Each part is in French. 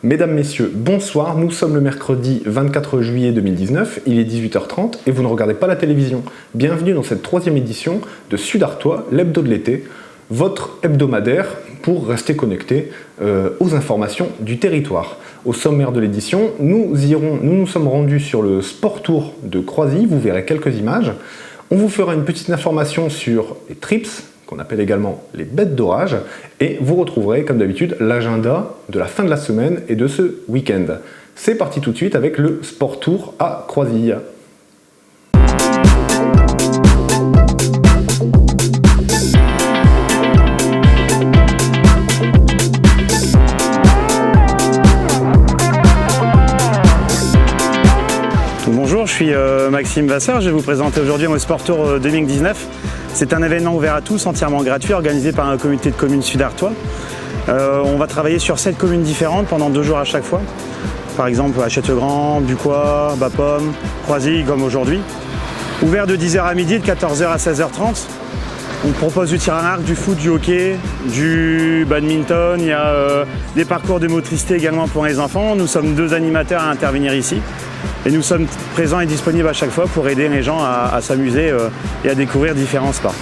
Mesdames, Messieurs, bonsoir, nous sommes le mercredi 24 juillet 2019, il est 18h30 et vous ne regardez pas la télévision. Bienvenue dans cette troisième édition de Sud Artois, l'hebdo de l'été, votre hebdomadaire pour rester connecté aux informations du territoire. Au sommaire de l'édition, nous nous sommes rendus sur le Sport Tour de Croisy, vous verrez quelques images. On vous fera une petite information sur les trips, qu'on appelle également les bêtes d'orage, et vous retrouverez comme d'habitude l'agenda de la fin de la semaine et de ce week-end. C'est parti tout de suite avec le Sport Tour à Croisy. Bonjour, je suis Maxime Vasseur, je vais vous présenter aujourd'hui mon Sport Tour 2019. C'est un événement ouvert à tous, entièrement gratuit, organisé par un comité de communes Sud-Artois. On va travailler sur 7 communes différentes pendant 2 jours à chaque fois. Par exemple à Châteaugrand, Bucois, Bapaume, Croisy comme aujourd'hui. Ouvert de 10h à midi, de 14h à 16h30. On propose du tir à l'arc, du foot, du hockey, du badminton. Il y a des parcours de motricité également pour les enfants. Nous sommes 2 animateurs à intervenir ici. Et nous sommes présents et disponibles à chaque fois pour aider les gens à s'amuser et à découvrir différents sports.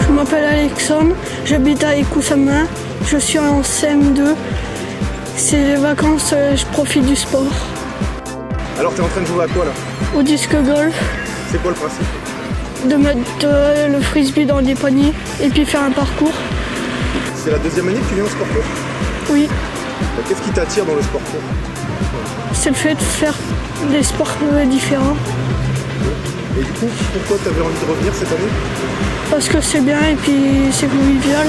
Je m'appelle Alexandre, j'habite à Écoussamin, je suis en CM2. C'est les vacances, je profite du sport. Alors tu es en train de jouer à quoi là? Au disque golf. C'est quoi le principe? De mettre le frisbee dans des paniers et puis faire un parcours. C'est la 2e année que tu viens au Sport Tour? Oui. Qu'est-ce qui t'attire dans le Sport Tour? C'est le fait de faire des sports différents. Et du coup, pourquoi tu avais envie de revenir cette année? Parce que c'est bien et puis c'est convivial.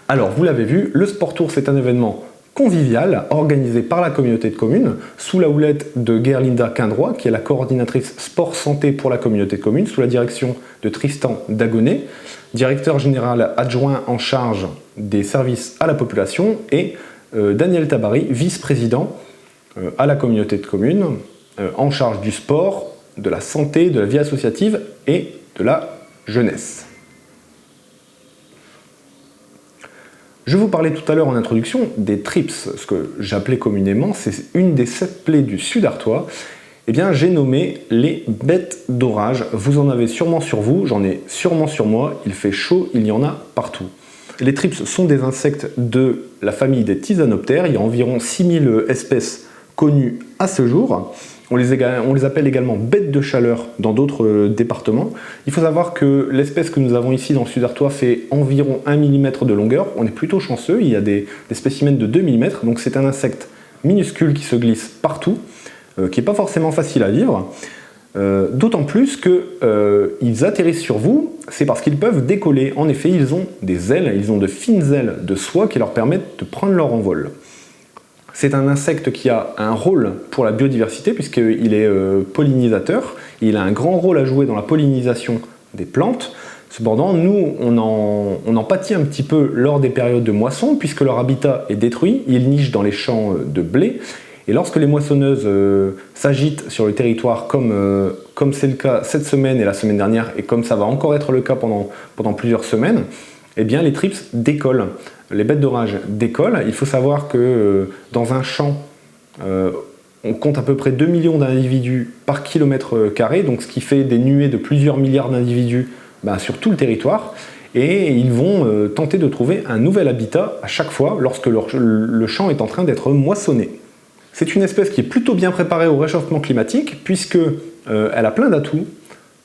Alors, vous l'avez vu, le Sport Tour, c'est un événement convivial organisé par la communauté de communes sous la houlette de Gerlinda Quindroy, qui est la coordinatrice sport santé pour la communauté de communes, sous la direction de Tristan Dagonet, directeur général adjoint en charge des services à la population, et Daniel Tabary, vice-président à la communauté de communes, en charge du sport, de la santé, de la vie associative et de la jeunesse. Je vous parlais tout à l'heure en introduction des trips, ce que j'appelais communément, c'est une des 7 plaies du Sud-Artois. Eh bien, j'ai nommé les bêtes d'orage. Vous en avez sûrement sur vous, j'en ai sûrement sur moi, il fait chaud, il y en a partout. Les trips sont des insectes de la famille des Tisanoptères, il y a environ 6000 espèces connues à ce jour. On les appelle également bêtes de chaleur dans d'autres départements. Il faut savoir que l'espèce que nous avons ici dans le Sud-Artois fait environ 1 mm de longueur. On est plutôt chanceux, il y a des spécimens de 2 mm, donc c'est un insecte minuscule qui se glisse partout, qui n'est pas forcément facile à vivre. D'autant plus qu'ils atterrissent sur vous, c'est parce qu'ils peuvent décoller. En effet, ils ont des ailes, ils ont de fines ailes de soie qui leur permettent de prendre leur envol. C'est un insecte qui a un rôle pour la biodiversité puisqu'il est pollinisateur. Il a un grand rôle à jouer dans la pollinisation des plantes. Cependant, nous, on en pâtit un petit peu lors des périodes de moisson puisque leur habitat est détruit. Ils nichent dans les champs de blé. Et lorsque les moissonneuses s'agitent sur le territoire comme c'est le cas cette semaine et la semaine dernière et comme ça va encore être le cas pendant plusieurs semaines, eh bien les trips décollent. Les bêtes d'orage décollent. Il faut savoir que dans un champ, on compte à peu près 2 millions d'individus par kilomètre carré, donc ce qui fait des nuées de plusieurs milliards d'individus sur tout le territoire. Et ils vont tenter de trouver un nouvel habitat à chaque fois lorsque le champ est en train d'être moissonné. C'est une espèce qui est plutôt bien préparée au réchauffement climatique puisqu'elle a plein d'atouts.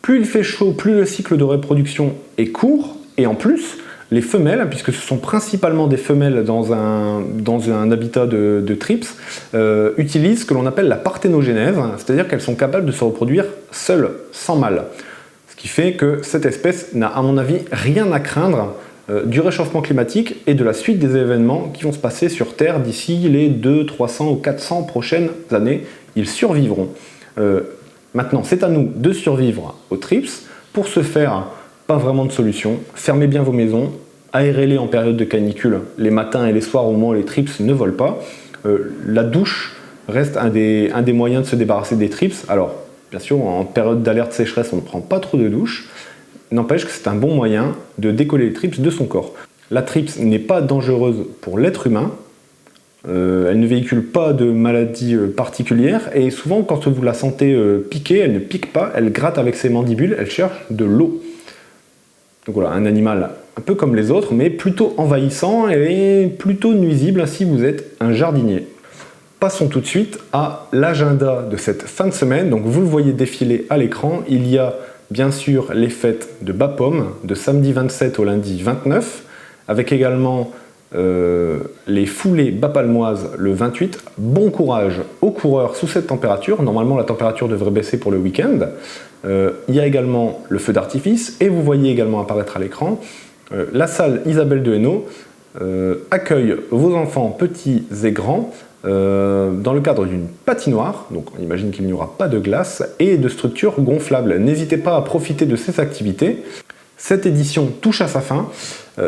Plus il fait chaud, plus le cycle de reproduction est court et en plus, les femelles, puisque ce sont principalement des femelles dans un habitat de trips, utilisent ce que l'on appelle la parthénogenèse, c'est-à-dire qu'elles sont capables de se reproduire seules, sans mâle. Ce qui fait que cette espèce n'a, à mon avis, rien à craindre du réchauffement climatique et de la suite des événements qui vont se passer sur Terre d'ici les 200, 300 ou 400 prochaines années. ils survivront. Maintenant, c'est à nous de survivre aux trips. Pour ce faire, pas vraiment de solution. Fermez bien vos maisons, aérez-les en période de canicule, les matins et les soirs au moment où les trips ne volent pas. La douche reste un des moyens de se débarrasser des trips. Alors, bien sûr, en période d'alerte sécheresse, on ne prend pas trop de douche. N'empêche que c'est un bon moyen de décoller les trips de son corps. La trips n'est pas dangereuse pour l'être humain. Elle ne véhicule pas de maladies particulières et souvent quand vous la sentez piquer, elle ne pique pas, elle gratte avec ses mandibules, elle cherche de l'eau. Donc voilà, un animal un peu comme les autres, mais plutôt envahissant et plutôt nuisible si vous êtes un jardinier. Passons tout de suite à l'agenda de cette fin de semaine. Donc vous le voyez défiler à l'écran, il y a bien sûr les fêtes de Bapaume, de samedi 27 au lundi 29, avec également les foulées bapalmoises le 28. Bon courage aux coureurs sous cette température. Normalement, la température devrait baisser pour le week-end. Il y a également le feu d'artifice et vous voyez également apparaître à l'écran la salle Isabelle de Hainaut accueille vos enfants petits et grands dans le cadre d'une patinoire, donc on imagine qu'il n'y aura pas de glace, et de structures gonflables. N'hésitez pas à profiter de ces activités. Cette édition touche à sa fin.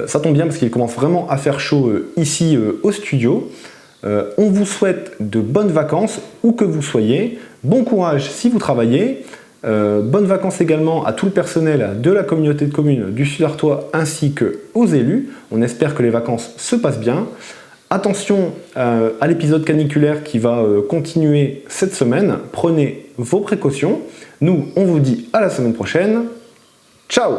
Ça tombe bien parce qu'il commence vraiment à faire chaud ici au studio. On vous souhaite de bonnes vacances où que vous soyez. Bon courage si vous travaillez. Bonnes vacances également à tout le personnel de la communauté de communes du Sud-Artois ainsi qu'aux élus. On espère que les vacances se passent bien. Attention à l'épisode caniculaire qui va continuer cette semaine. Prenez vos précautions. Nous, on vous dit à la semaine prochaine. Ciao!